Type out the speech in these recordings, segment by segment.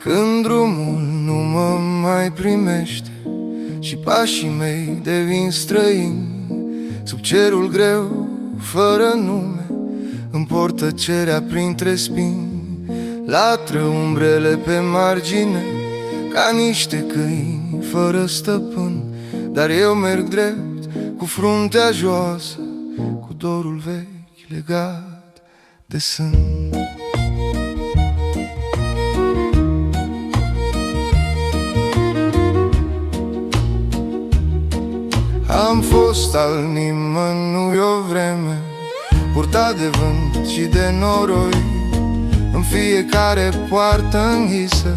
Când drumul nu mă mai primește și pașii mei devin străini, sub cerul greu, fără nume, împort tăcerea printre spini. Latră umbrele pe margine, ca niște câini fără stăpân, dar eu merg drept, cu fruntea joasă, cu dorul vechi legat de sân. Am fost al nimănui o vreme, purtat de vânt și de noroi. În fiecare poartă închisă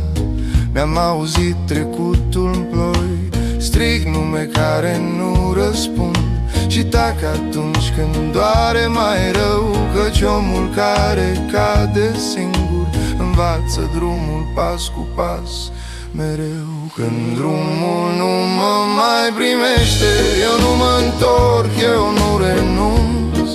mi-am auzit trecutul în ploi. Strig nume care nu răspund și tac atunci când doare mai rău, căci omul care cade singur învață drumul pas cu pas mereu. Când drumul nu mă mai primește, eu nu mă întorc, eu nu renunț.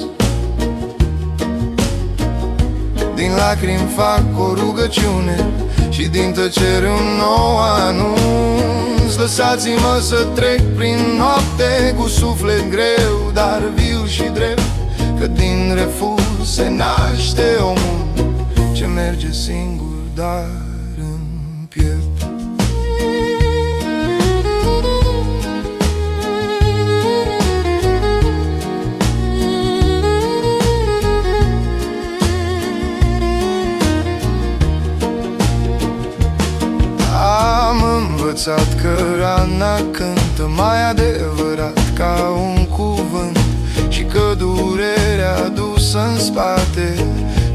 Din lacrimi fac o rugăciune și din tăcere un nou anunț. Lăsați-mă să trec prin noapte cu suflet greu, dar viu și drept, că din refuz se naște omul ce merge singur, dar în piept. Am învățat că rana cântă mai adevărat ca un cuvânt și că durerea adusă în spate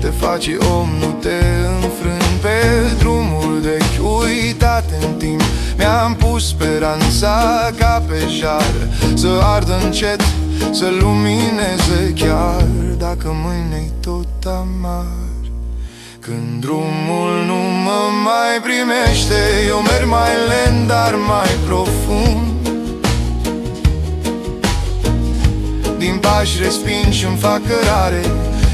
te face om, nu te înfrâni. Pe drumul vechi uitate în timp mi-am pus speranța ca pe jar, să ardă încet, să lumineze chiar dacă mâine-i tot amar. Când drumul nu mă mai primește, eu merg mai lent, dar mai profund. Din pași resping și-mi fac cărare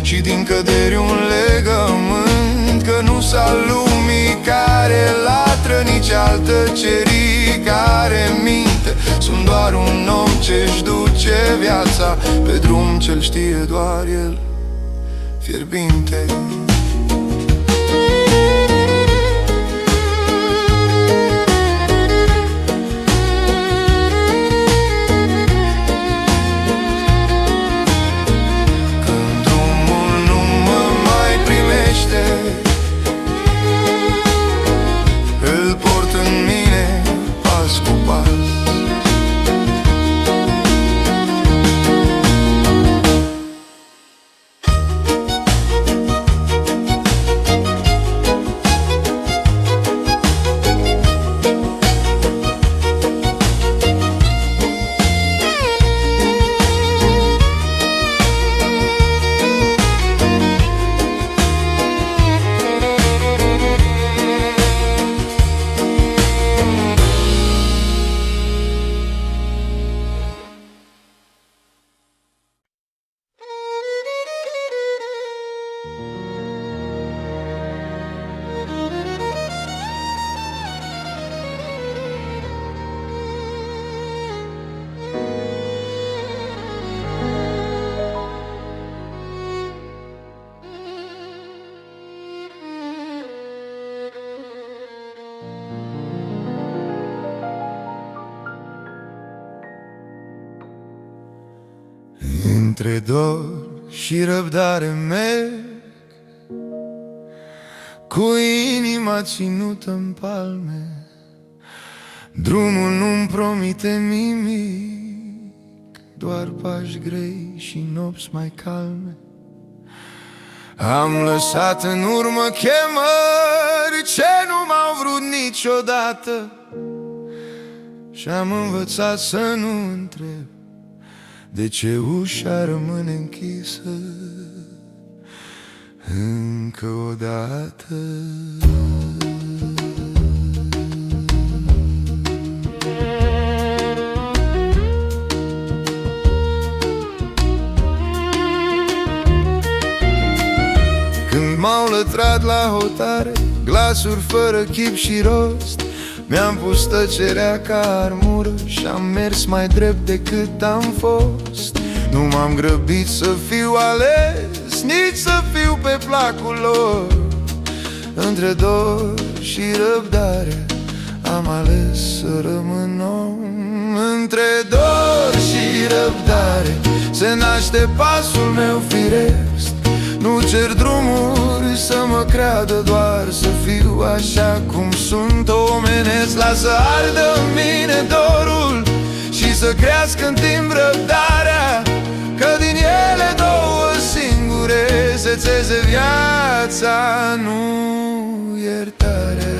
și din căderi un legământ, că nu s-a lumii care latră, nici altă cerii care minte. Sunt doar un om ce-și duce viața pe drum ce-l știe doar el fierbinte. Îl port în mine pas cu pas. Între dor și răbdare merg, cu inima ținută în palme. Drumul nu-mi promite nimic, doar pași grei și nopți mai calme. Am lăsat în urmă chemări ce nu m-au vrut niciodată și am învățat să nu întreb de ce ușa rămâne închisă încă o dată. Când m-au lătrat la hotare glasuri fără chip și rost. Mi-am pus tăcerea ca armură și-am mers mai drept decât am fost. Nu m-am grăbit să fiu ales, nici să fiu pe placul lor. Între dor și răbdare am ales să rămân om. Între dor și răbdare se naște pasul meu firesc. Nu cer drumuri să mă creadă, doar să fiu așa cum sunt omenesc. Lasă ardă în mine dorul și să crească în timp răbdarea, că din ele două singure se țeze viața, nu iertarea.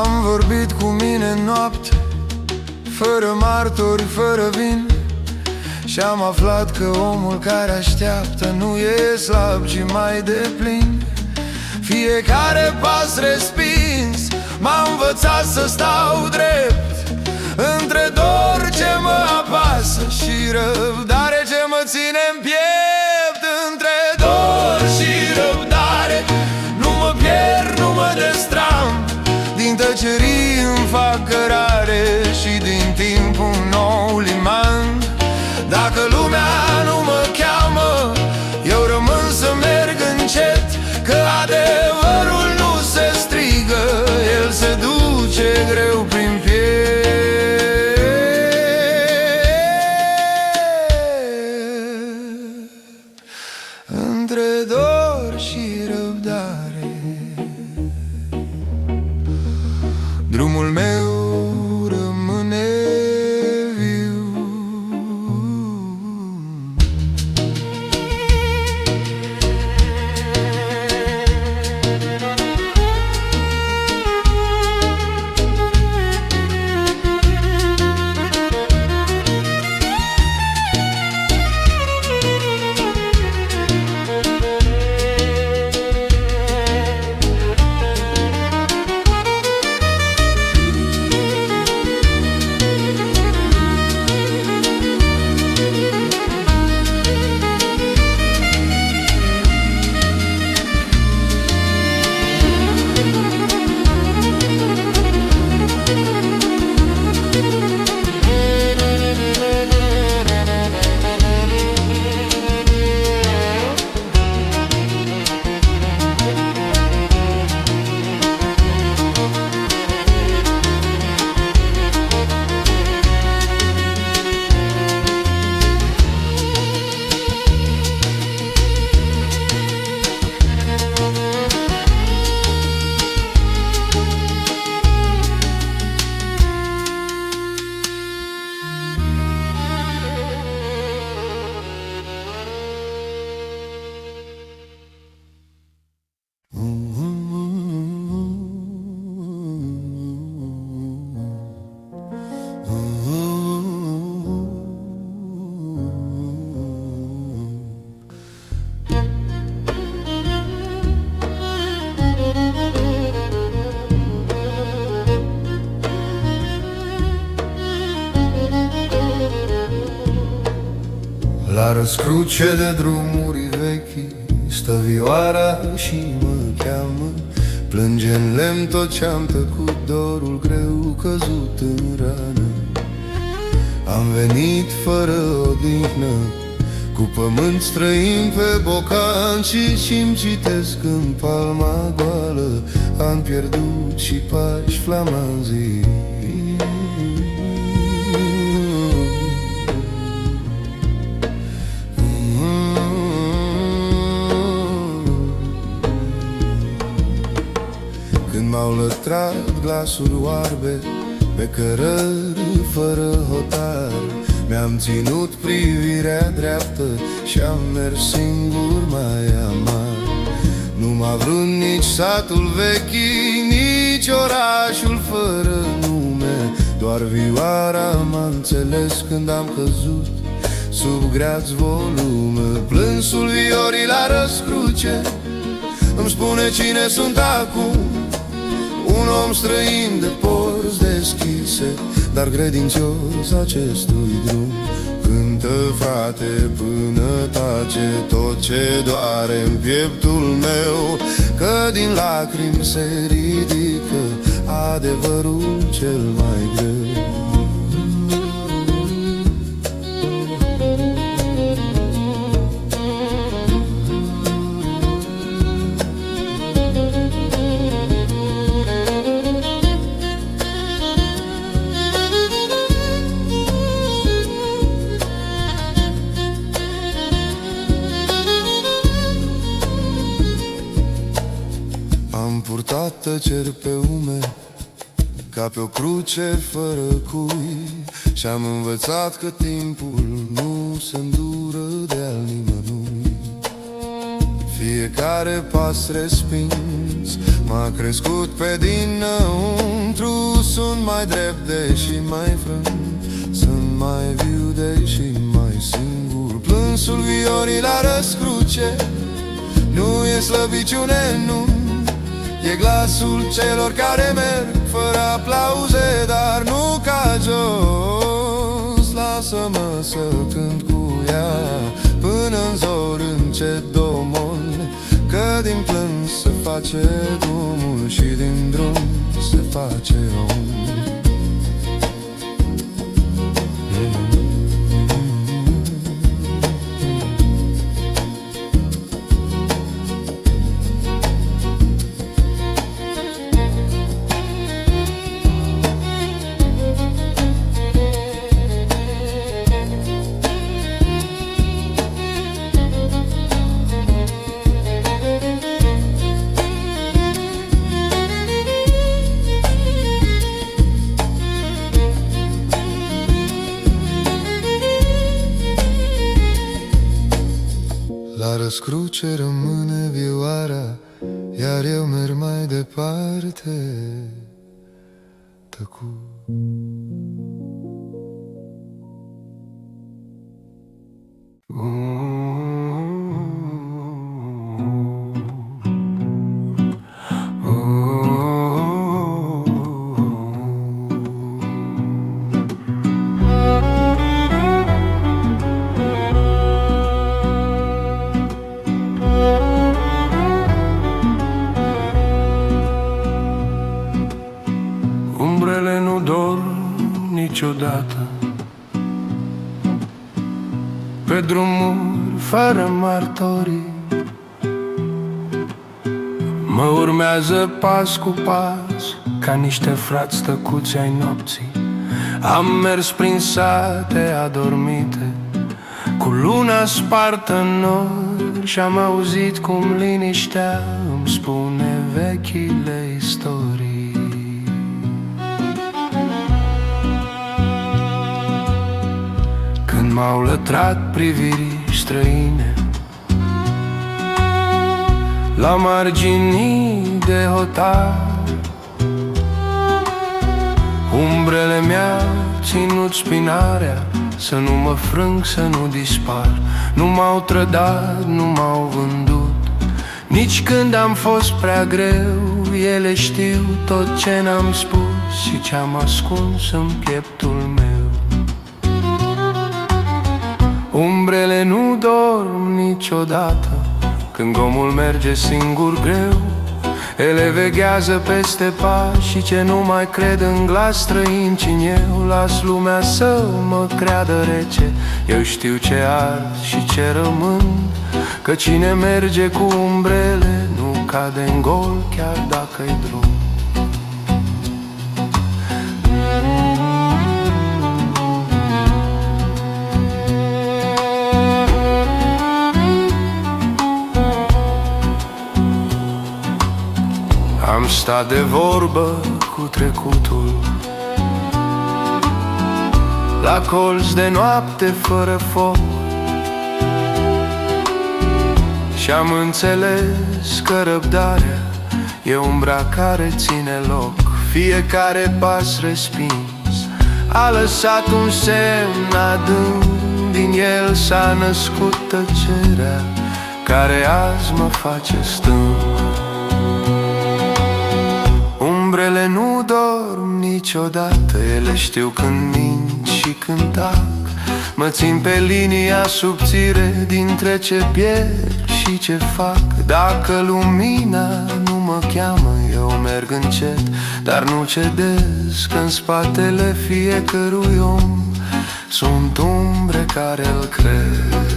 Am vorbit cu mine noapte, fără martori, fără vin, și am aflat că omul care așteaptă nu e slab, ci mai deplin. Fiecare pas respins m-a învățat să stau drept. Între dor ce mă apasă și răbdare ce mă ține în piept. Între dor și răbdare nu mă pierd, nu mă destram. Din tăcerii îmi fac cărare și din timp un nou liman. Dacă lumea nu mă cheamă, eu rămân să merg încet, că adevărul nu se strigă, el se duce greu prin piept. Între dor și răbdare drumul meu rămâne viu. La răscruce de drumuri vechi stă vioara și mă cheamă. Plânge în lemn tot ce-am tăcut, dorul greu căzut în rană. Am venit fără odihnă, cu pământ străin pe bocan, și-mi citesc în palma goală, am pierdut și pași flamanzii. Când m-au lătrat glasuri oarbe pe cărări fără hotar, mi-am ținut privirea dreaptă și-am mers singur mai amar. Nu m-a vrut nici satul vechi, nici orașul fără nume, doar vioara m-a înțeles când am căzut sub greați volume. Plânsul viorii la răscruce îmi spune cine sunt acum, un om străin de porți deschise, dar credincios acestui drum. Cântă, frate, până tace tot ce doare în pieptul meu, că din lacrimi se ridică adevărul cel mai greu. Am purtat tăceri pe umeri ca pe o cruce fără cui, și-am învățat că timpul nu se îndură de-al nimănui. Fiecare pas respins m-a crescut pe dinăuntru. Sunt mai drept deși mai frânt, sunt mai viu deși mai singur. Plânsul viorii la răscruce nu e slăbiciune, nu, e glasul celor care merg fără aplauze, dar nu ca jos. Lasă-mă să cânt cu ea până-n zor încet domol, că din plâns se face drumul și din drum se face om. La răscruce rămâne vioara, iar eu merg mai departe, tăcut. Umbrele nu dorm niciodată pe drumuri fără martorii, mă urmează pas cu pas ca niște frați tăcuți ai nopții. Am mers prin sate adormite cu luna spartă în nori și-am auzit cum liniștea îmi spune vechile istorii. Când m-au lătrat privirii străine la marginii de hotar, umbrele mi-au ținut spinarea să nu mă frâng, să nu dispar. Nu m-au trădat, nu m-au vândut, nici când am fost prea greu. Ele știu tot ce n-am spus și ce-am ascuns în pieptul meu. Umbrele nu dorm niciodată când omul merge singur greu. Ele veghează peste pași și ce nu mai cred în glas străin, cine eu las lumea să mă creadă rece. Eu știu ce ard și ce rămân, că cine merge cu umbrele nu cade în gol chiar dacă-i drum. Am stat de vorbă cu trecutul la colț de noapte fără foc și-am înțeles că răbdarea e umbra care ține loc. Fiecare pas respins a lăsat un semn adânc din el s-a născut tăcerea care azi mă face stâng. Umbrele nu dorm niciodată, ele știu când mint și când tac. Mă țin pe linia subțire dintre ce pierd și ce fac. Dacă lumina nu mă cheamă, eu merg încet, dar nu cedez, că în spatele fiecărui om sunt umbre care-l cred.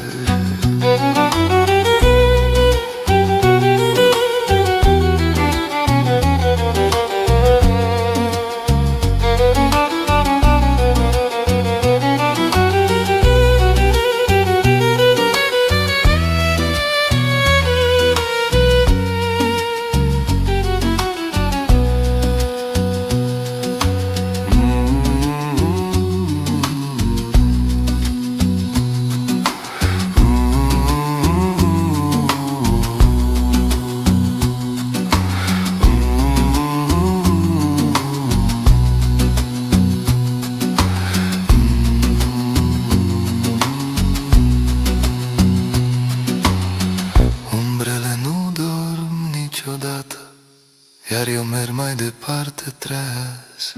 Iar eu merg mai departe treaz.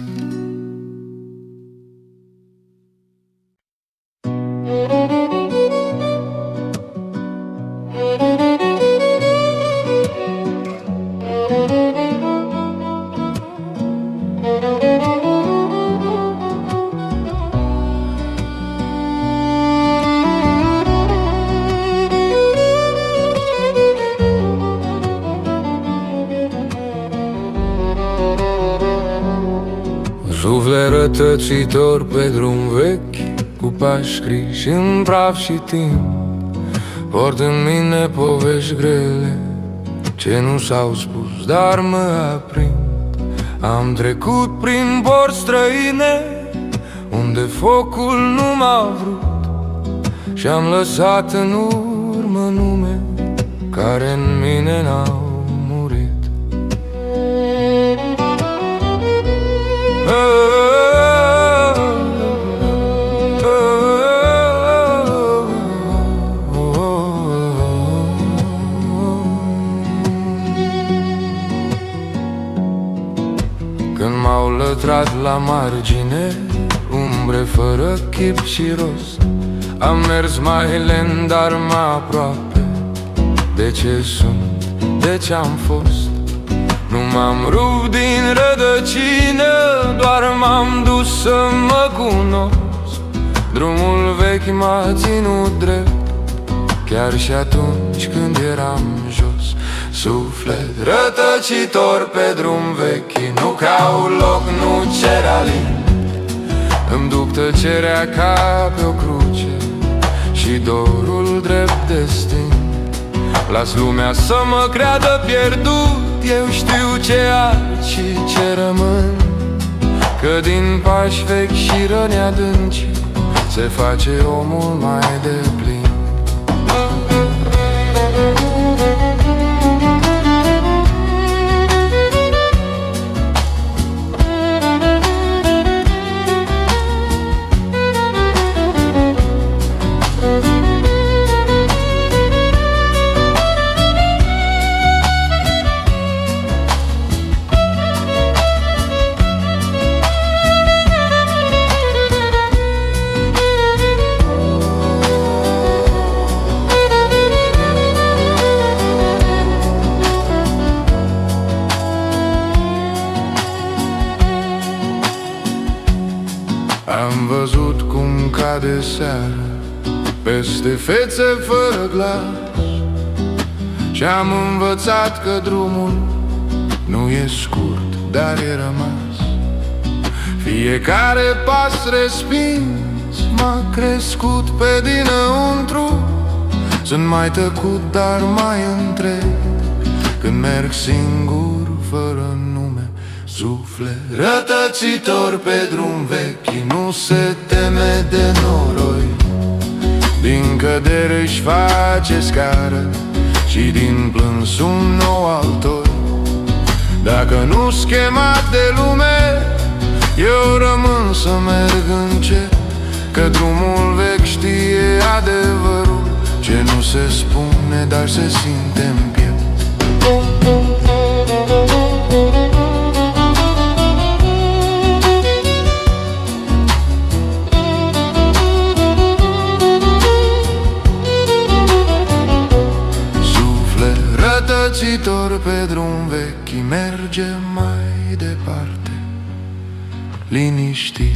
Suflet rătăcitor pe drum vechi, cu pași scriși în praf și timp. Port în mine povești grele, ce nu s-au spus, dar mă aprind. Am trecut prin porți străine, unde focul nu m-a vrut, și-am lăsat în urmă nume care în mine n-au murit. Când m-au lătrat la margine, umbre fără chip și rost, am mers mai lent, dar mai aproape de ce sunt, de ce-am fost. Nu m-am rupt din rădăcină, doar m-am dus să mă cunosc. Drumul vechi m-a ținut drept, chiar și atunci când eram jos. Suflet rătăcitor pe drum vechi, nu caut loc, nu cer alin. Îmi duc tăcerea ca pe o cruce și dorul drept destin. Las lumea să mă creadă pierdut, eu știu ce ai și ce rămân, că din pași vechi și răni adânci se face omul mai deplin. Am văzut cum cade seara peste fețe fără glas, și-am învățat că drumul nu e scurt, dar e rămas. Fiecare pas respins m-a crescut pe dinăuntru. Sunt mai tăcut, dar mai întreg, când merg singur, fără nume. Suflet rătăcitor pe drum vechi, nu se teme de noroi. Din cădere își face scară și din plâns un nou altoi. Dacă nu-s chemat de lume, eu rămân să merg încet, că drumul vechi știe adevărul, ce nu se spune, dar se simte în piept. Suflet rătăcitor pe drum vechi, merge mai departe, liniștit.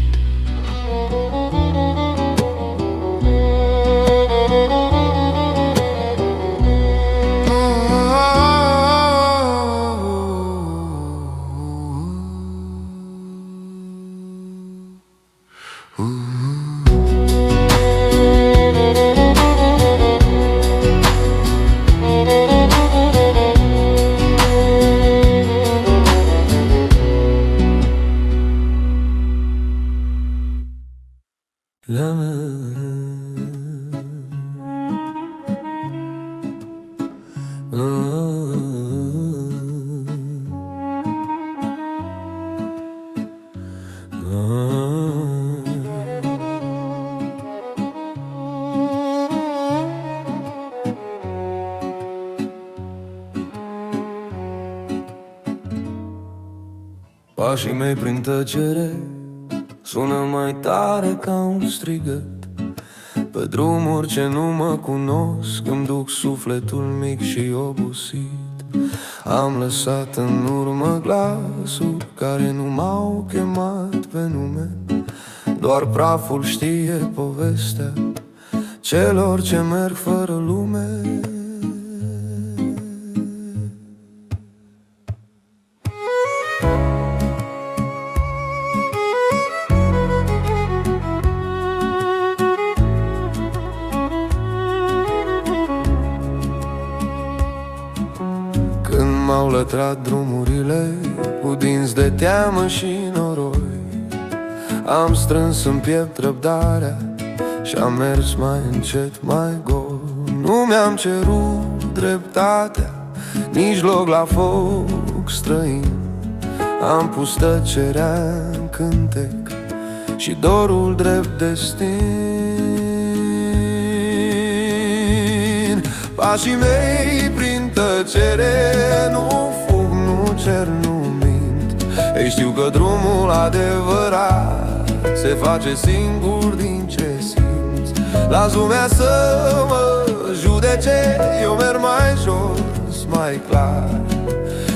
Pașii mei prin tăcere sună mai tare ca un strigăt. Pe drumuri ce nu mă cunosc îmi duc sufletul mic și obosit. Am lăsat în urmă glasuri care nu m-au chemat pe nume. Doar praful știe povestea celor ce merg fără lume. M-au lătrat drumurile cu dinți de teamă și noroi. Am strâns în piept răbdarea și am mers mai încet, mai gol. Nu mi-am cerut dreptatea, nici loc la foc străin. Am pus tăcerea în cântec și dorul drept destin. Pașii mei prin tăcere nu fug, nu cer, nu mint. Ei, știu că drumul adevărat se face singur din ce simți. Las lumea să mă judece, eu merg mai jos, mai clar,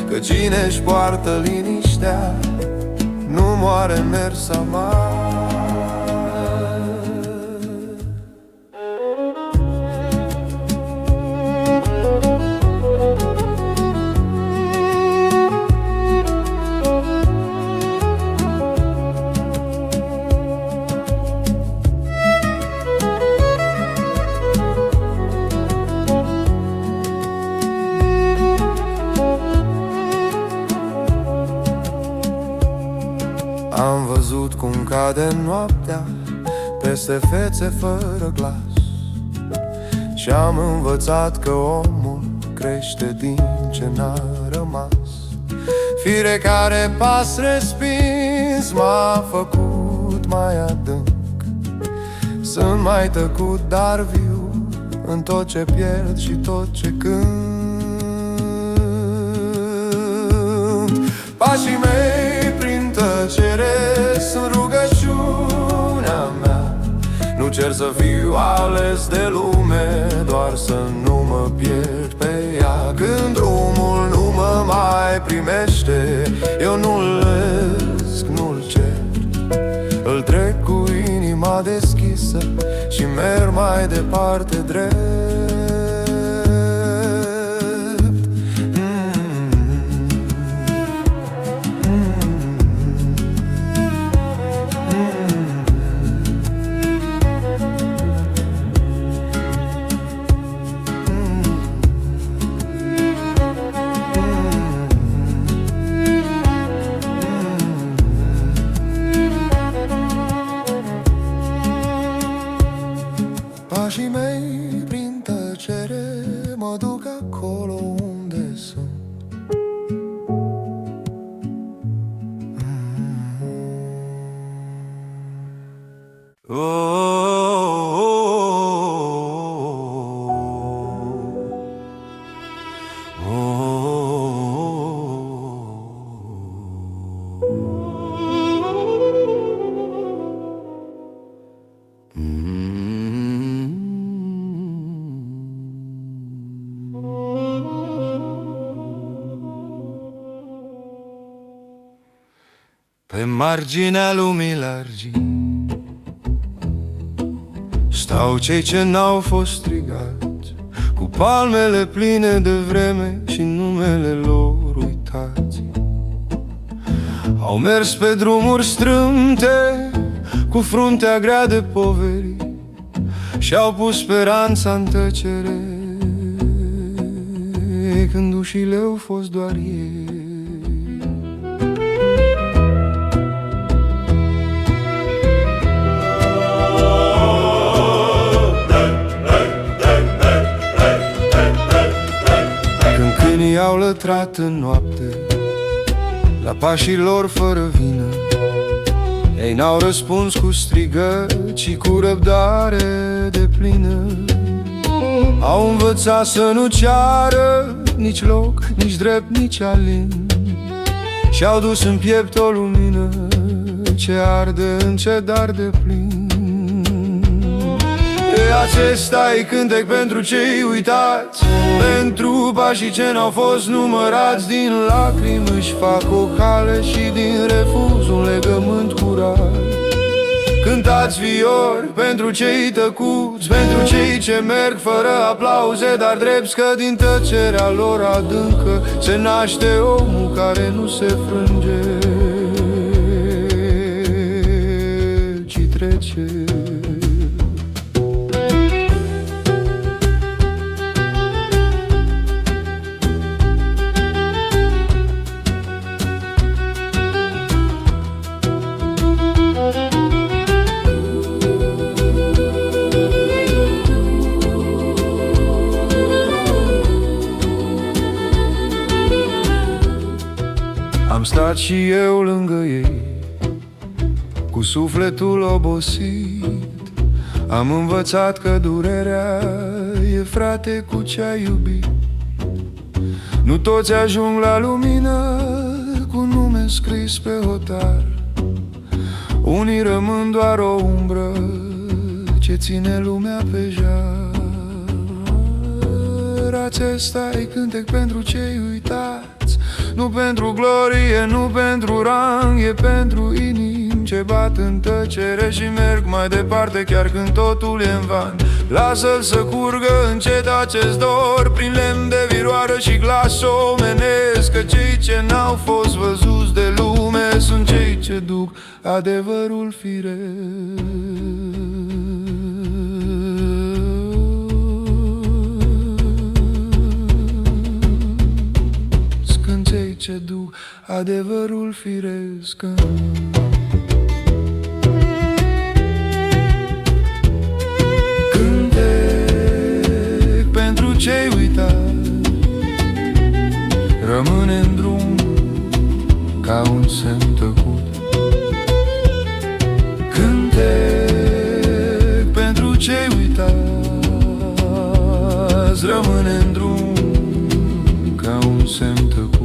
că cine-și poartă liniștea nu moare mers amar. Am văzut cum cade noaptea peste fețe fără glas și am învățat că omul crește din ce n-a rămas. Fiecare pas respins m-a făcut mai adânc. Sunt mai tăcut, dar viu în tot ce pierd și tot ce cânt. Pașii mei prin tăcere sunt rugăciunea mea. Nu cer să fiu ales de lume, doar să nu mă pierd pe ea. Când drumul nu mă mai primește, eu nu-l lăsc, nu-l cer. Îl trec cu inima deschisă și merg mai departe drept. Pașii mei prin tăcere mă duc acolo unde sunt. Oh. Pe marginea lumii largi stau cei ce n-au fost strigați, cu palmele pline de vreme și numele lor uitați. Au mers pe drumuri strâmte, cu fruntea grea de poveri, și-au pus speranța în tăcere, când ușile au fost doar ei. Când câinii au lătrat în noapte la pașii lor fără vină, ei n-au răspuns cu strigări, ci cu răbdare deplină. Au învățat să nu ceară nici loc, nici drept, nici alin, și-au dus în piept o lumină ce arde în cedar de plin. Acesta-i cântec pentru cei uitați, pentru pașii ce n-au fost numărați. Din lacrimi își fac o cale și din refuz un legământ curat. Cântați viori pentru cei tăcuți, pentru cei ce merg fără aplauze, dar drept, că din tăcerea lor adâncă se naște omul care nu se frânge, ci trece. Am stat și eu lângă ei, cu sufletul obosit. Am învățat că durerea e frate cu ce-ai iubit. Nu toți ajung la lumină cu nume scris pe hotar. Unii rămân doar o umbră ce ține lumea pe jar. Acesta-i cântec pentru cei uitați, nu pentru glorie, nu pentru rang, e pentru inimi ce bat în tăcere și merg mai departe chiar când totul e în van. Lasă-l să curgă încet acest dor prin lemn de viroară și glas omenesc, că cei ce n-au fost văzuți de lume sunt cei ce duc adevărul firesc. Ce duc adevărul firesc. Cântec pentru cei uitați, rămâne în drum ca un semn tăcut. Cântec pentru cei uitați, rămâne în drum ca un semn tăcut.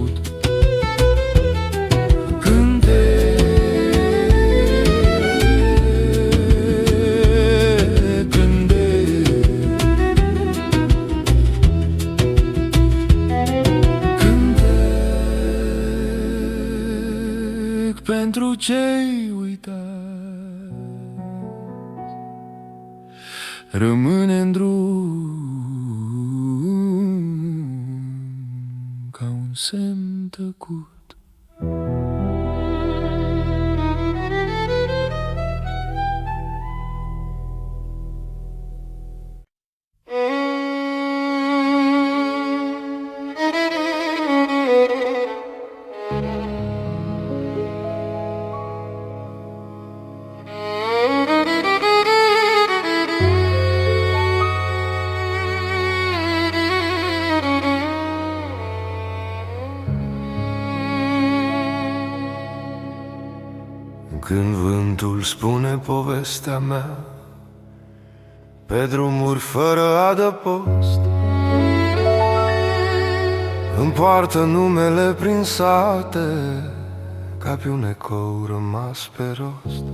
Pentru cei uitați, rămâne în drum ca un semn tăcut. Când vântul spune povestea mea pe drumuri fără adăpost, îmi poartă numele prin sate ca pe un ecou rămas pe rost.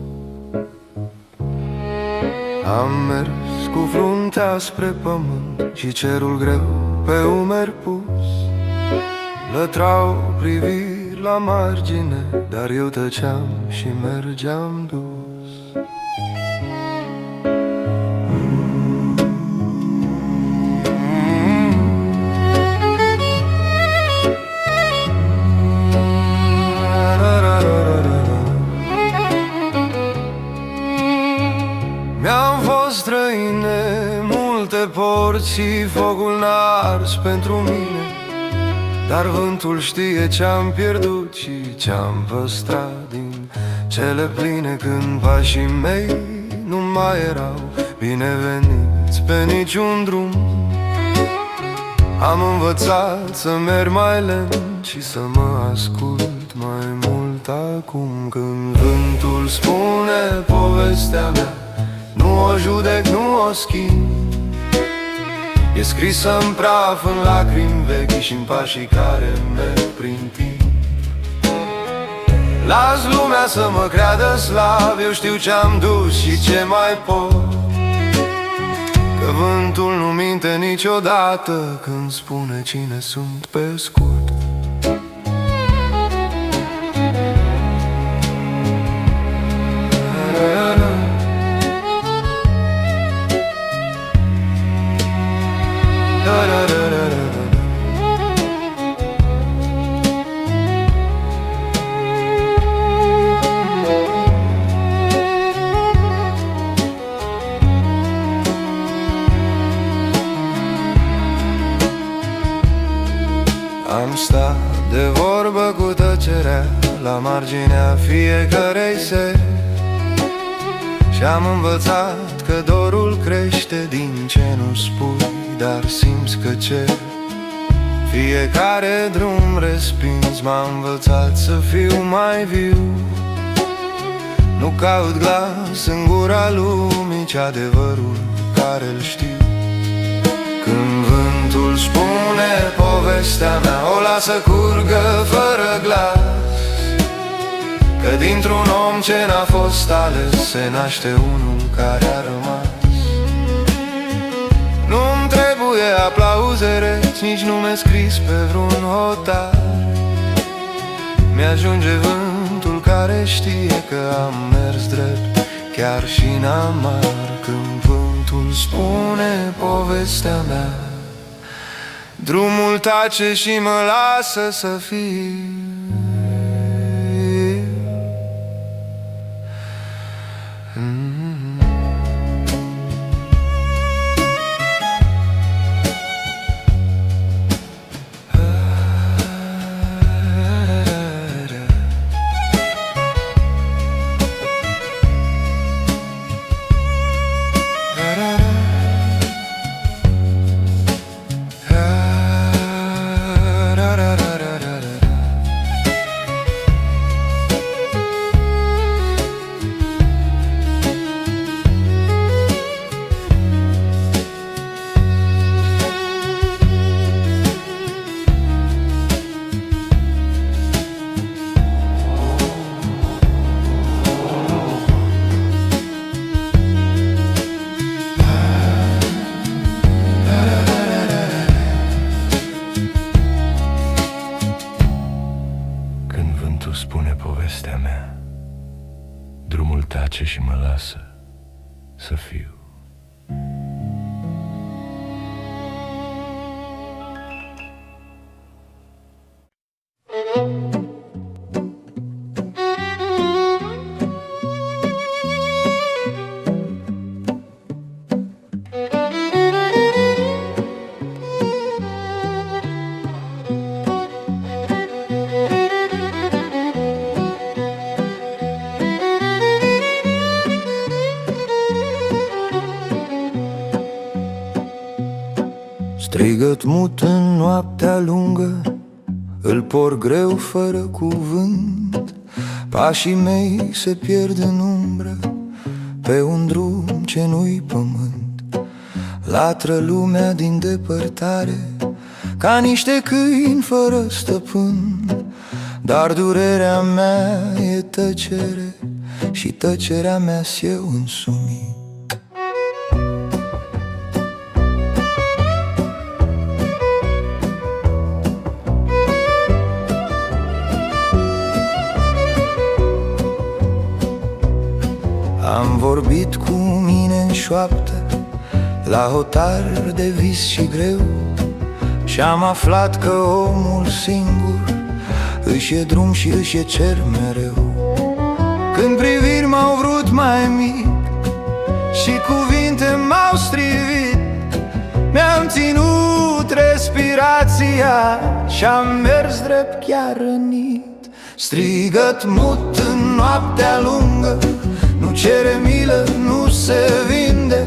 Am mers cu fruntea spre pământ și cerul greu pe umeri pus. Lătrau priviri la margine, dar eu tăceam și mergeam dus. Mi-am fost străine multe porții, focul n-a ars pentru mine, dar vântul știe ce-am pierdut și ce-am păstrat din cele pline, când pașii mei nu mai erau bineveniți pe niciun drum. Am învățat să merg mai lent și să mă ascult mai mult acum, când vântul spune povestea mea, nu o judec, nu o schimb. E scrisă în praf, în lacrimi vechi și în pașii care merg prin timp. Las lumea să mă creadă slab, eu știu ce-am dus și ce mai pot, că vântul nu minte niciodată când spune cine sunt pe scurt. Am stat de vorbă cu tăcerea la marginea fiecărei seri și am învățat că dorul crește din ce nu spui, dar simți că ceri. Fiecare drum respins m-a învățat să fiu mai viu. Nu caut glas în gura lumii, ci adevărul care-l știu. Când vântul spune povestea mea, o lasă curgă fără glas, că dintr-un om ce n-a fost ales se naște unul care a rămas. Nu-mi trebuie aplauze reci, nici nume scris pe vreun hotar. Mi-ajunge vântul care știe că am mers drept, chiar și în amar. Când vântul spune povestea mea, drumul tace și mă lasă să fiu. Spune povestea mea, drumul tace și mă lasă să fiu. Strigăt mut în noaptea lungă, îl por greu fără cuvânt. Pașii mei se pierd în umbră, pe un drum ce nu-i pământ. Latră lumea din depărtare, ca niște câini fără stăpân. Dar durerea mea e tăcere și tăcerea mea-s eu însumi. vorbit cu mine în șoaptă la hotar de vis și greu, și-am aflat că omul singur își e drum și își e cer mereu. Când priviri m-au vrut mai mic și cuvinte m-au strivit, mi-am ținut respirația și-am mers drept chiar rănit. Strigăt mut în noaptea lungă, nu cere milă, nu se vinde.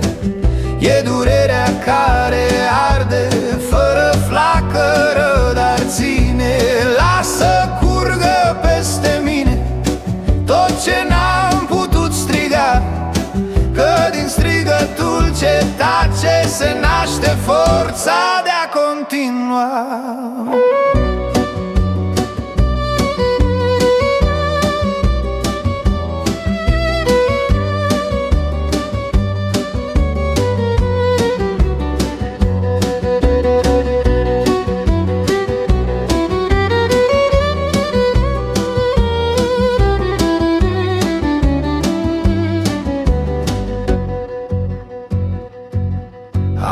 E durerea care arde fără flacără, dar ține. Lasă curgă peste mine tot ce n-am putut striga, că din strigătul ce tace se naște forța de a continua.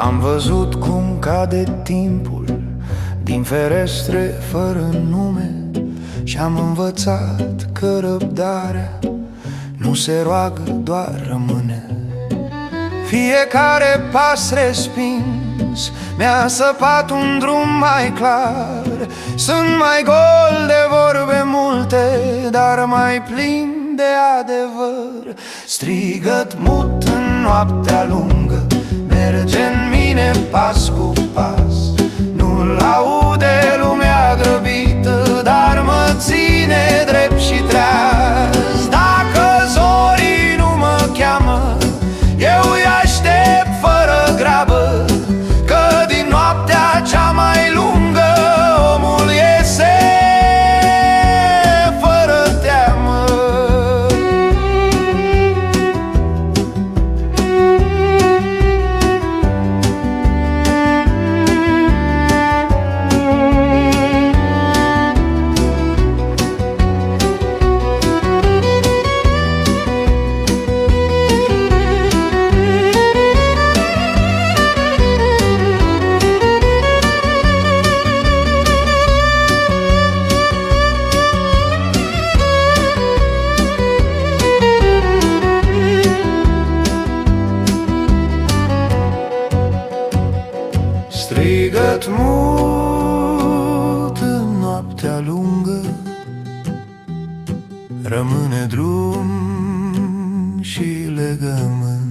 Am văzut cum cade timpul din ferestre fără nume, și-am învățat că răbdarea nu se roagă, doar rămâne. Fiecare pas respins mi-a săpat un drum mai clar. Sunt mai gol de vorbe multe, dar mai plin de adevăr. Strigăt mut în noaptea lungă, merge în mine pas cu pas. Nu-l aude lumea grăbită, dar mă ține drept și treaz. Dacă zorii nu mă cheamă, eu îi aștept fără grabă, că din noaptea cea mai lungă omul iese fără teamă. Strigăt mut în noaptea lungă, rămâne drum și legământ.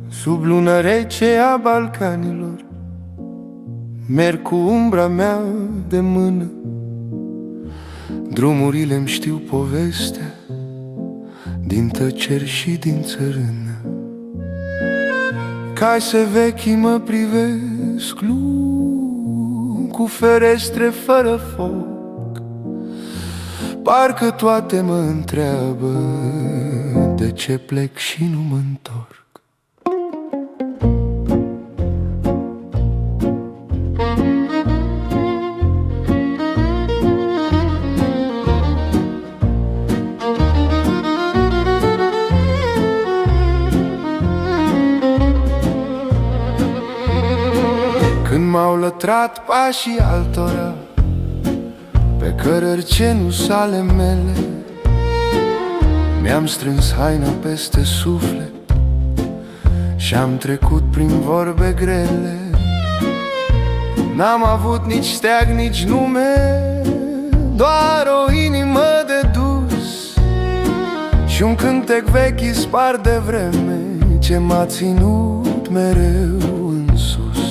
Sub luna rece a Balcanilor merg cu umbra mea de mână. Drumurile-mi știu povestea din tăceri și din țărână. Case vechi mă privesc cu ferestre fără foc. Parcă toate mă întreabă de ce plec și nu mă întorc. lătrat pașii altora pe cărări ce nu-s ale mele. Mi-am strâns haina peste suflet și-am trecut prin vorbe grele. N-am avut nici steag, nici nume, doar o inimă de dus și un cântec vechi spart de vreme ce m-a ținut mereu în sus.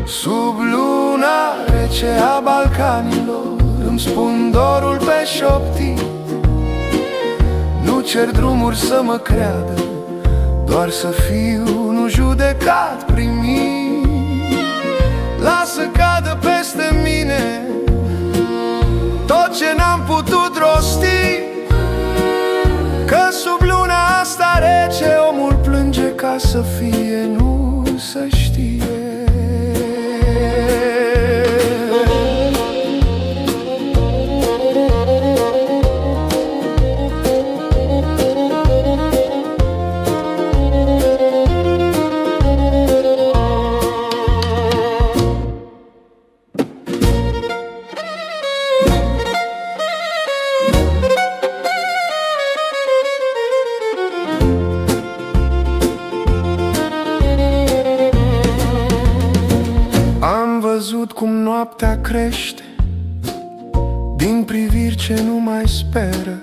Sub luna rece a Balcanilor îmi spun dorul pe șoptit. Nu cer drumuri să mă creadă, doar să fiu nu judecat, primit. Lasă cadă peste mine tot ce n-am putut rosti, că sub luna asta rece omul plânge ca să fie, nu să știe. Am văzut cum noaptea crește din priviri ce nu mai speră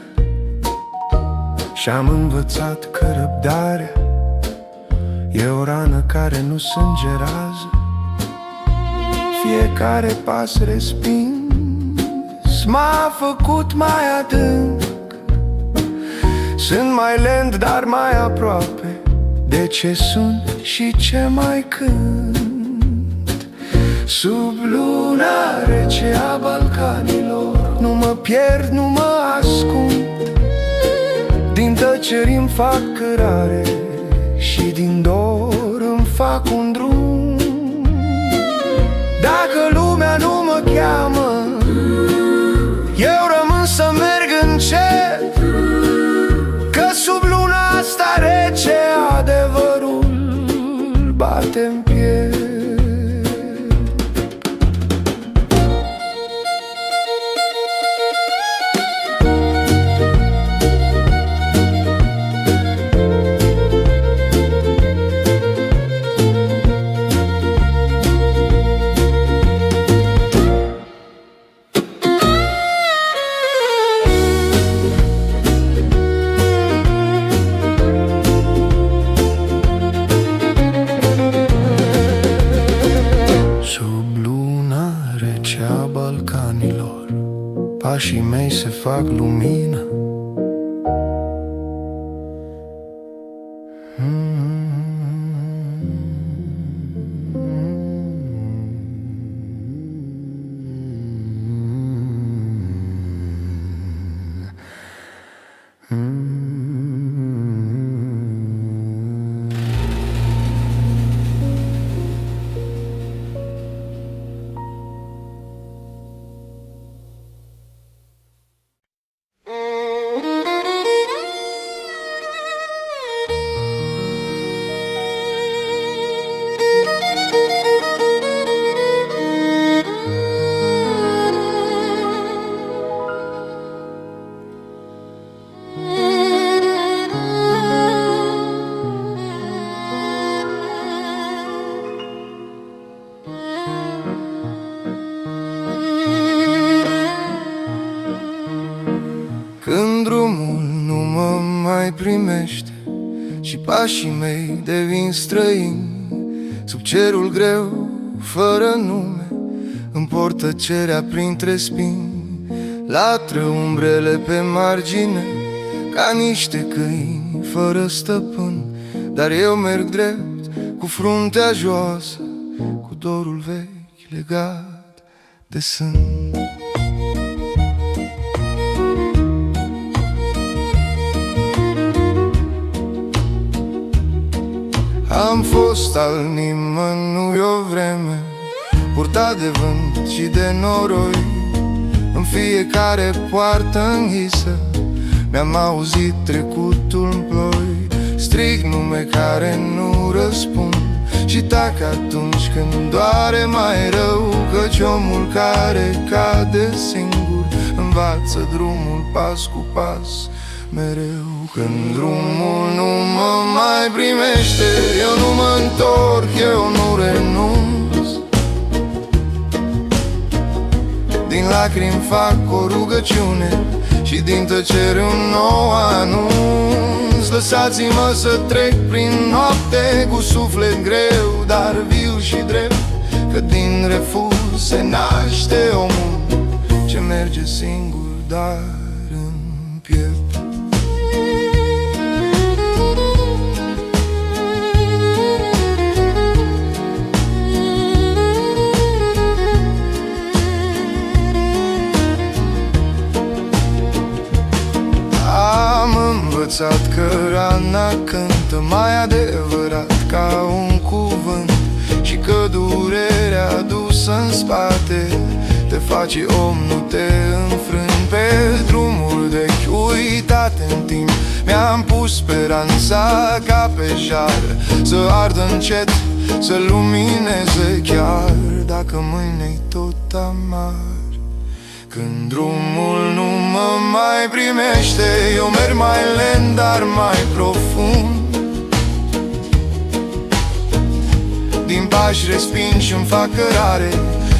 și-am învățat că răbdarea e o rană care nu sângerează. Fiecare pas respins m-a făcut mai adânc. Sunt mai lent, dar mai aproape de ce sunt și ce mai cânt. Sub luna rece a Balcanilor nu mă pierd, nu mă ascund. Din tăceri-mi fac cărare și din dor îmi fac un drum. Dacă lumea nu mă cheamă, eu rămân să merg încet, că sub luna asta rece adevărul bate-n piept. Balcanilor, pașii mei se fac lumină. Când drumul nu mă mai primește și pașii mei devin străini, sub cerul greu, fără nume, împort tăcerea printre spini. Latră umbrele pe margine ca niște câini fără stăpân, dar eu merg drept, cu fruntea joasă, cu dorul vechi legat de sân. Am fost al nimănui o vreme, purtat de vânt și de noroi. În fiecare poartă închisă mi-am auzit trecutul în ploi. Strig nume care nu răspund, și tac atunci când doare mai rău, căci omul care cade singur învață drumul pas cu pas mereu. Când drumul nu mă mai primește, eu nu mă întorc, eu nu renunț. Din lacrimi fac o rugăciune și din tăcere un nou anunț. Lăsați-mă să trec prin noapte cu suflet greu, dar viu și drept, că din refuz se naște omul ce merge singur, dar în piept. Am învățat că rana cântă mai adevărat ca un cuvânt, și că durerea adusă în spate te face om, nu te înfrâni. Pe drumul vechi uitate în timp mi-am pus speranța ca pe jar, să ardă încet, să lumineze chiar dacă mâine-i tot amar. Când drumul nu mă mai primește, eu merg mai lent, dar mai profund. Din pași resping și-mi fac cărare,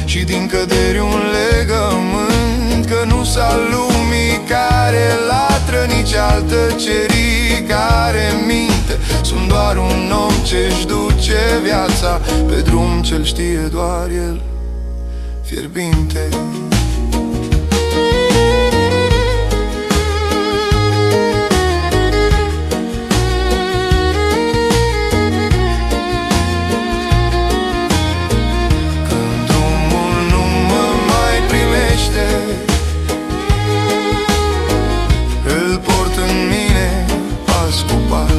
și din căderi un legământ, că nu s-a lumii care latră, nici altă cerii care minte. Sunt doar un om ce-și duce viața pe drum ce-l știe doar el fierbinte. Îl port în mine pas cu pas.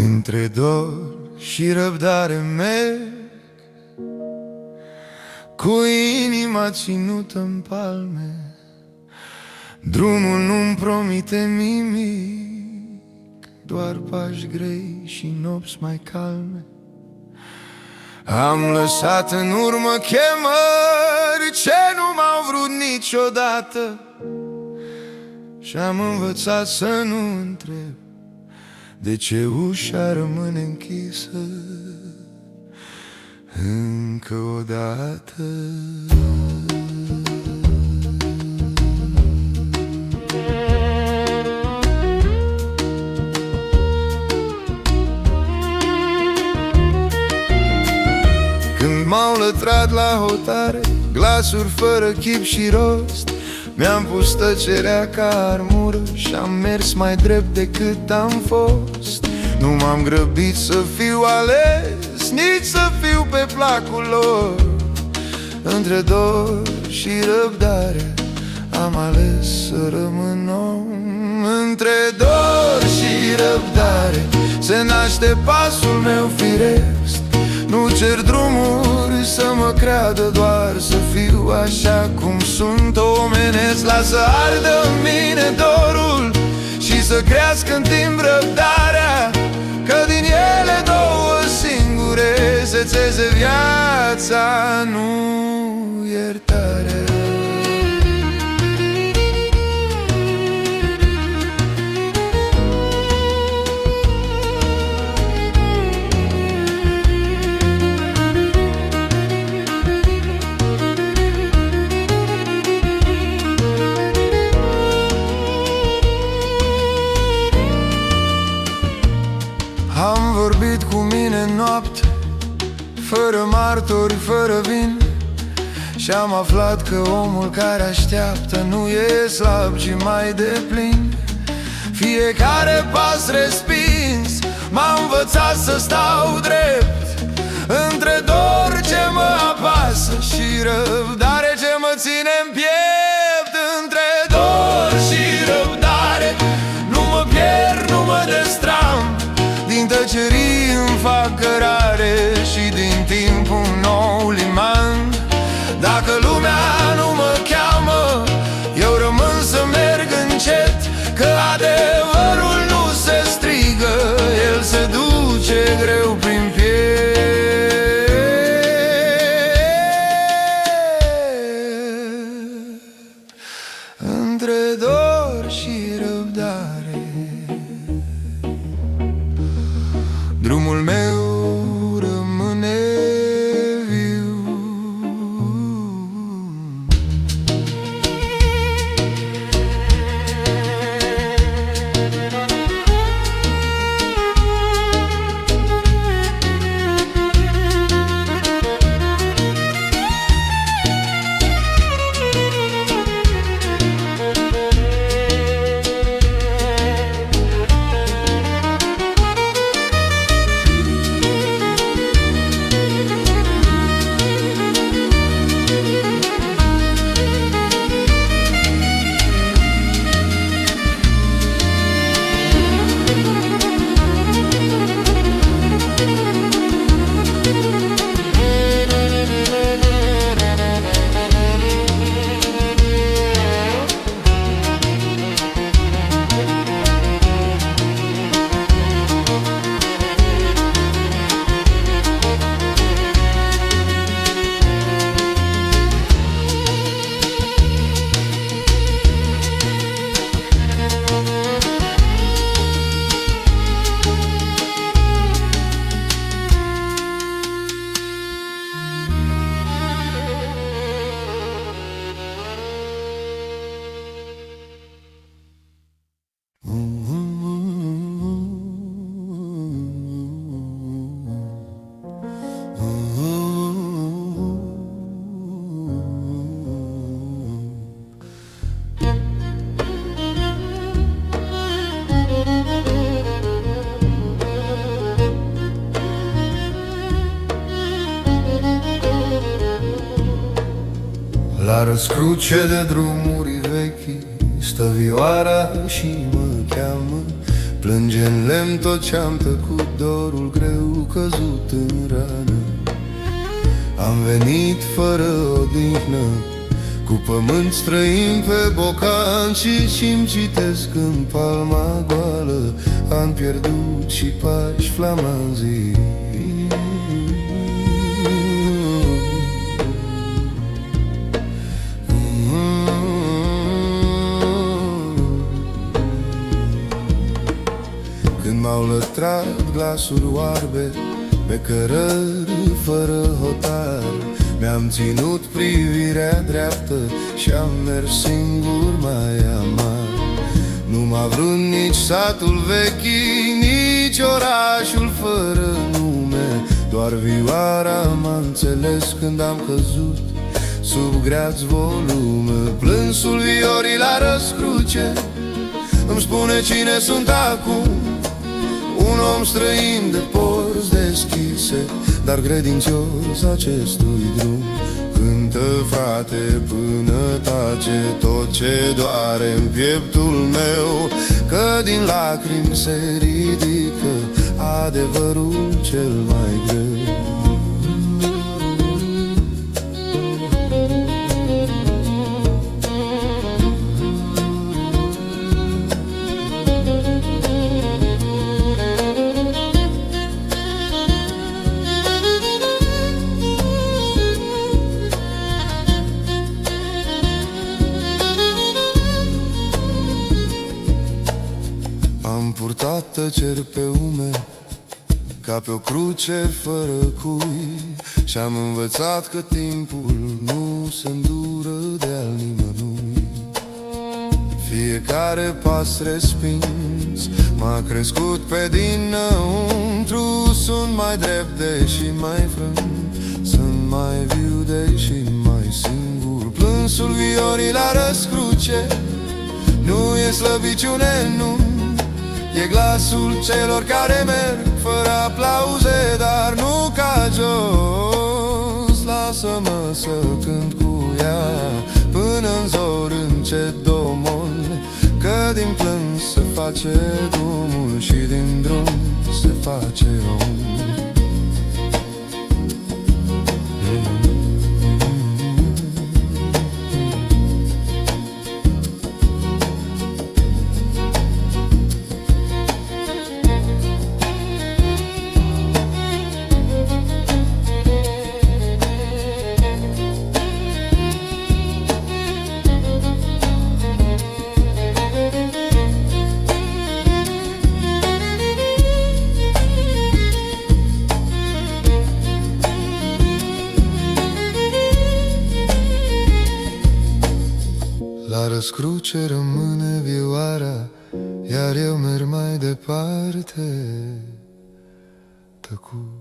Între dor și răbdare merg, cu inima ținută în palme. Drumul nu-mi promite nimic, doar pași grei și nopți mai calme. Am lăsat în urmă chemări ce nu m-au vrut niciodată, și-am învățat să nu întreb de ce ușa rămâne închisă încă o dată. Când m-au lătrat la hotare glasuri fără chip și rost, mi-am pus tăcerea ca armură și-am mers mai drept decât am fost. Nu m-am grăbit să fiu ales, nici să fiu pe placul lor. Între dor și răbdare am ales să rămân om. Între dor și răbdare se naște pasul meu firesc. Nu cer drumuri să mă creadă, doar să fiu așa cum sunt omenesc. Lasă ardă în mine dorul și să crească în timp răbdarea, că din ele două singure se țeze viața, nu iertarea. noapte, fără martori, fără vin, și-am aflat că omul care așteaptă nu e slab, ci mai deplin. Fiecare pas respins m-a învățat să stau drept între dor ce mă apasă și răbdare ce mă ține în piept. Între dor și răbdare nu mă pierd, nu mă destram, din tăcerii îmi fac cărare și din timp un nou liman. Dacă lumea nu mă cheamă, eu rămân să merg încet, că adevărul nu se strigă, el se duce greu prin piept. Între dor și răbdare, drumul meu rămâne viu. La răscruce de drumuri vechi stă vioara și mă cheamă. Plânge în lemn tot ce-am tăcut, dorul greu căzut în rană. Am venit fără odihnă, cu pământ străin pe bocan, și-mi citesc în palma goală ani pierdut și pași flamanzii. Când m-au lătrat glasuri oarbe pe cărări fără hotar, mi-am ținut privirea dreaptă și-am mers singur mai amar. Nu m-a vrut nici satul vechi, nici orașul fără nume, doar vioara m-a înțeles când am căzut sub greați volume. Plânsul viorii la răscruce îmi spune cine sunt acum, un om străin de porți deschise, dar credincios acestui drum. Cântă, frate, până tace tot ce doare în pieptul meu, că din lacrimi se ridică adevărul cel mai greu. Am purtat tăceri pe umeri ca pe o cruce fără cui, și-am învățat că timpul nu se îndură de-al nimănui. fiecare pas respins m-a crescut pe dinăuntru. Sunt mai drept deși mai frânt, sunt mai viu deși mai singur. Plânsul viorii la răscruce nu e slăbiciune, nu, e glasul celor care merg fără aplauze, dar nu ca jos. Lasă-mă să cânt cu ea până-n zor încet domol, că din plâns se face drumul și din drum se face om. La răscruce rămâne vioara, iar eu merg mai departe, tăcut.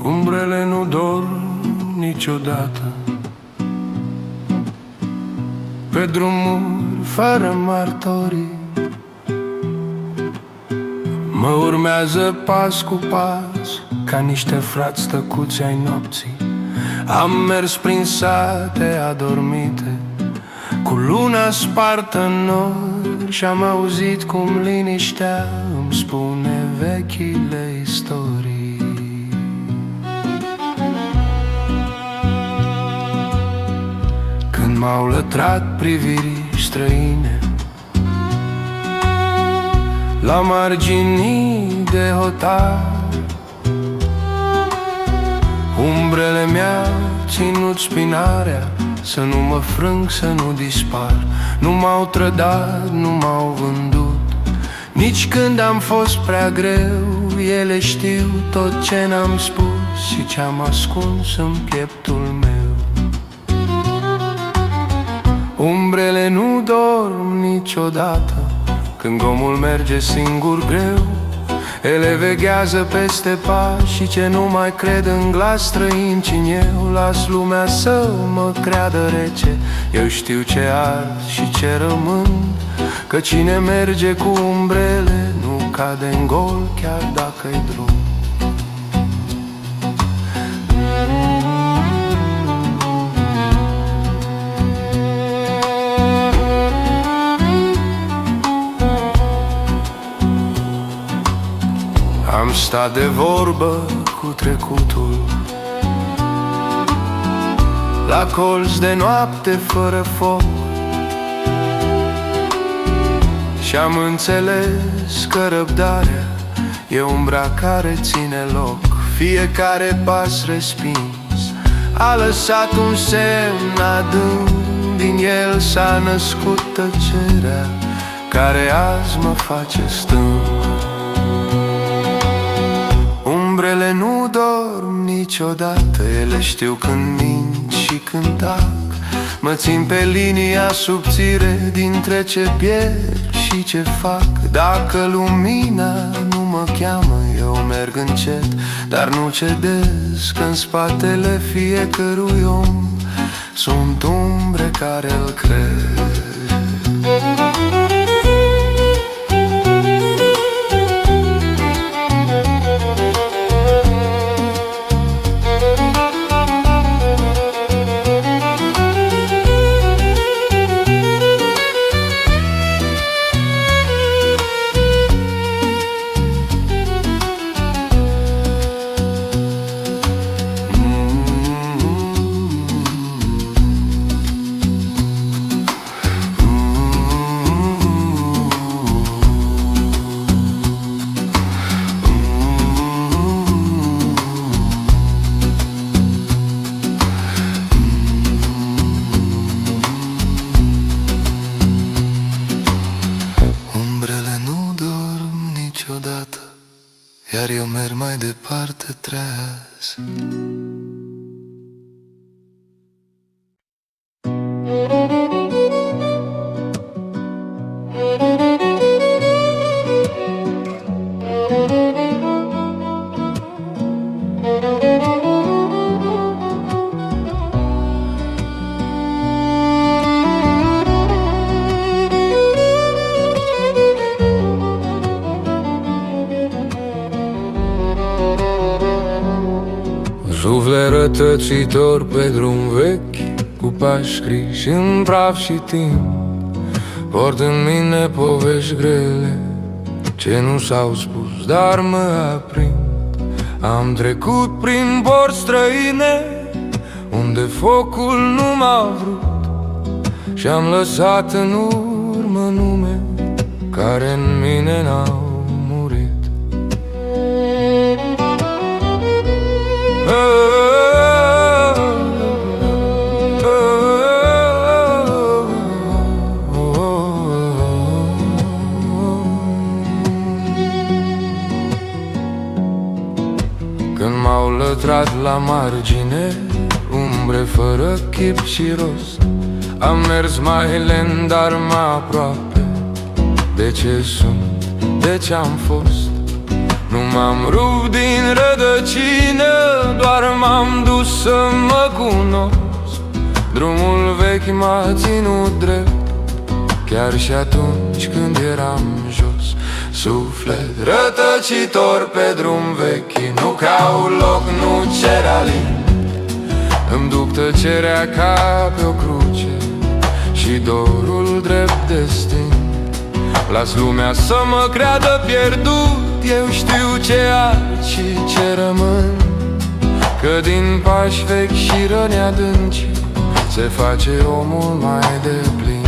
Umbrele nu dorm niciodată pe drumuri fără martorii. Mă urmează pas cu pas ca niște frați tăcuți ai nopții. Am mers prin sate adormite cu luna spartă în nori și am auzit cum liniștea îmi spune vechile istorii. Când m-au lătrat privirii străine la marginii de hotar, umbrele mi-au ținut spinarea să nu mă frâng, să nu dispar. Nu m-au trădat, nu m-au vândut, nici când am fost prea greu. Ele știu tot ce n-am spus și ce-am ascuns în pieptul meu. Umbrele nu dorm niciodată când omul merge singur greu. Ele veghează peste pași și ce nu mai cred în glas străin, cine eu las lumea să mă creadă rece. Eu știu ce ard și ce rămân, că cine merge cu umbrele nu cade în gol chiar dacă-i drum. Am stat de vorbă cu trecutul la colț de noapte fără foc și am înțeles că răbdarea e umbra care ține loc. Fiecare pas respins a lăsat un semn adânc, din el s-a născut tăcerea care azi mă face stâng. Umbrele nu dorm niciodată, ele știu când mint și când tac. Mă țin pe linia subțire dintre ce pierd și ce fac. Dacă lumina nu mă cheamă, eu merg încet, dar nu cedez, că în spatele fiecărui om sunt umbre care îl cred. eu merg mai departe treaz. Suflet rătăcitor pe drum vechi, cu pași scriși în praf și timp, port în mine povești grele, ce nu s-au spus, dar mă aprind. Am trecut prin porți străine, unde focul nu m-a vrut, și-am lăsat în urmă nume care în mine n-au murit. Când m-au lătrat la margine, umbre fără chip și rost, am mers mai lent, dar mai aproape de ce sunt, de ce-am fost. Nu m-am rupt din rădăcină, doar m-am dus să mă cunosc. Drumul vechi m-a ținut drept, chiar și atunci când eram jos. Suflet rătăcitor pe drum vechi, nu caut loc, nu cer alin. Îmi duc tăcerea ca pe o cruce și dorul drept destin. Las lumea să mă creadă pierdut, eu știu ce ai și ce rămân, că din pași vechi și răni adânci se face omul mai deplin.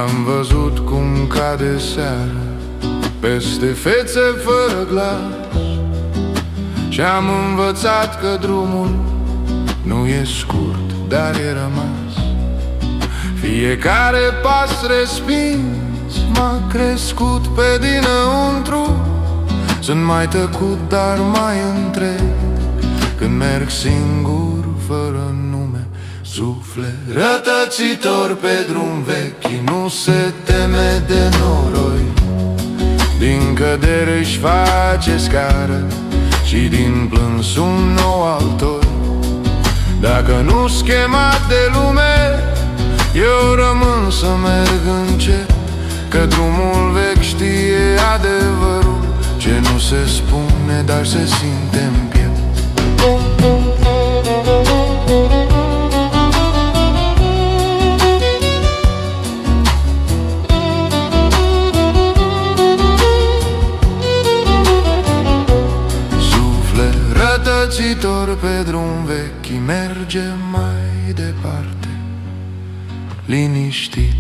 Am văzut cum cade seara peste fețe fără glas, și-am învățat că drumul nu e scurt, dar e rămas. Fiecare pas respins m-a crescut pe dinăuntru. Sunt mai tăcut, dar mai întreg când merg singur fără nume. Suflet rătăcitor pe drum vechi, nu se teme de noroi. Din cădere își face scară și din plâns un nou altor. Dacă nu-s chemat de lume, eu rămân să merg încet, că drumul vechi știe adevărul, ce nu se spune, dar se simte în piept. Rătăcitor pe drum vechi, merge mai departe, liniștit.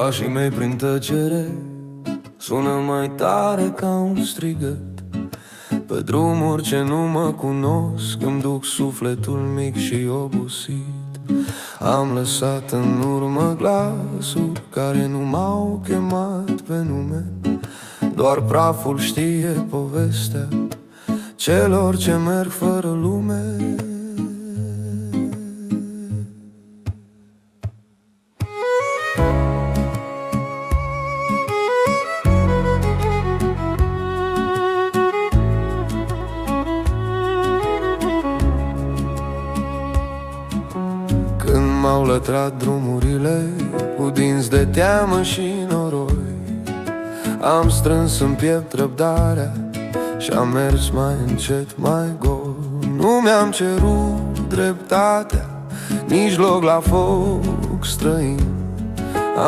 Pașii mei prin tăcere sună mai tare ca un strigăt. Pe drumuri ce nu mă cunosc îmi duc sufletul mic și obosit. Am lăsat în urmă glasuri care nu m-au chemat pe nume. Doar praful știe povestea celor ce merg fără lume. Când m-au lătrat drumurile cu dinți de teamă și noroi, am strâns în piept răbdarea și am mers mai încet, mai gol. Nu mi-am cerut dreptatea, nici loc la foc străin.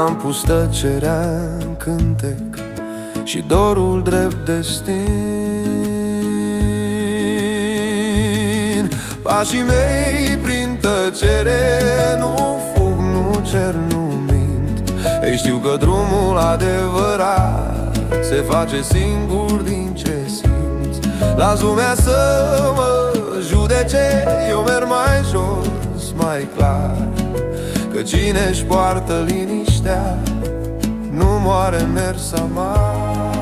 Am pus tăcerea în cântec și dorul drept destin. Pașii mei prin tăcere nu fug, nu cer, nu mint. Ei, știu că drumul adevărat se face singur din ce simți. Las lumea să mă judece, eu merg mai jos, mai clar, că cine-și poartă liniștea nu moare mers amar.